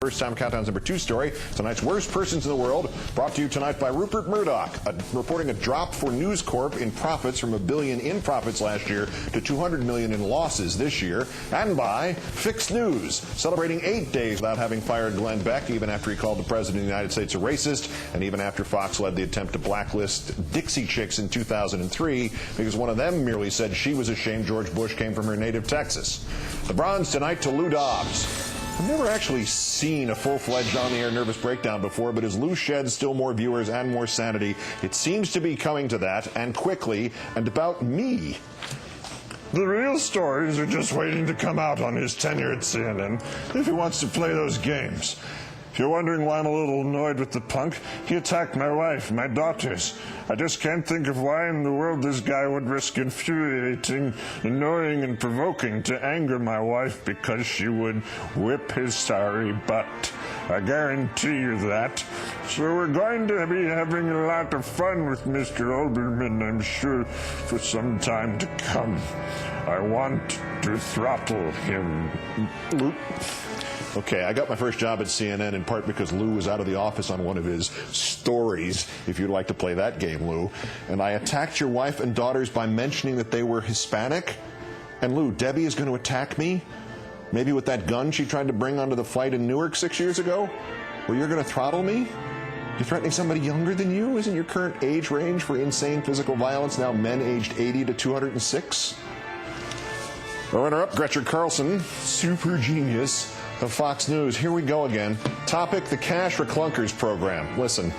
First time countdown's number 2 story. Tonight's worst persons in the world, brought to you tonight by Rupert Murdoch, reporting a drop for News Corp in profits from $1 billion in profits last year to $200 million in losses this year, and by Fixed News, celebrating 8 days without having fired Glenn Beck, even after he called the President of the United States a racist, and even after Fox led the attempt to blacklist Dixie Chicks in 2003 because one of them merely said she was ashamed George Bush came from her native Texas. The bronze tonight to Lou Dobbs. I've never actually seen a full-fledged on-the-air nervous breakdown before, but as Lou sheds still more viewers and more sanity, it seems to be coming to that, and quickly, and about me. The real stories are just waiting to come out on his tenure at CNN if he wants to play those games. If you're wondering why I'm a little annoyed with the punk, he attacked my wife, my daughters. I just can't think of why in the world this guy would risk infuriating, annoying, and provoking to anger my wife because she would whip his sorry butt. I guarantee you that. So we're going to be having a lot of fun with Mr. Olbermann, I'm sure, for some time to come. I want to throttle him. Okay, I got my first job at CNN in part because Lou was out of the office on one of his stories, if you'd like to play that game, Lou. And I attacked your wife and daughters by mentioning that they were Hispanic. And Lou, Debbie is going to attack me? Maybe with that gun she tried to bring onto the flight in Newark 6 years ago? Where you're going to throttle me? You're threatening somebody younger than you? Isn't your current age range for insane physical violence now men aged 80 to 206? Runner-up, Gretchen Carlson, super genius of Fox News. Here we go again. Topic, the Cash for Clunkers program. Listen.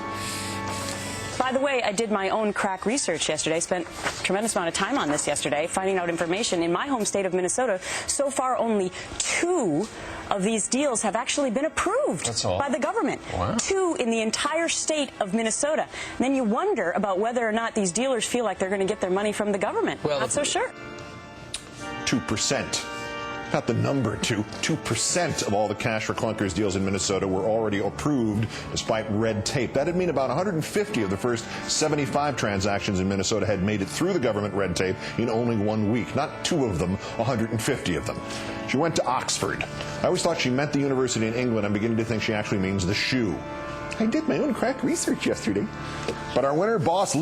By the way, I did my own crack research yesterday, spent a tremendous amount of time on this yesterday, finding out information. In my home state of Minnesota, so far only 2 of these deals have actually been approved by the government. Wow. 2 in the entire state of Minnesota. And then you wonder about whether or not these dealers feel like they're going to get their money from the government. Well, not so sure. 2%. Not the number 2. 2% of all the Cash for Clunkers deals in Minnesota were already approved despite red tape. That'd mean about 150 of the first 75 transactions in Minnesota had made it through the government red tape in only 1 week. Not 2 of them, 150 of them. She went to Oxford. I always thought she meant the university in England. I'm beginning to think she actually means the shoe. I did my own crack research yesterday. But our winner, boss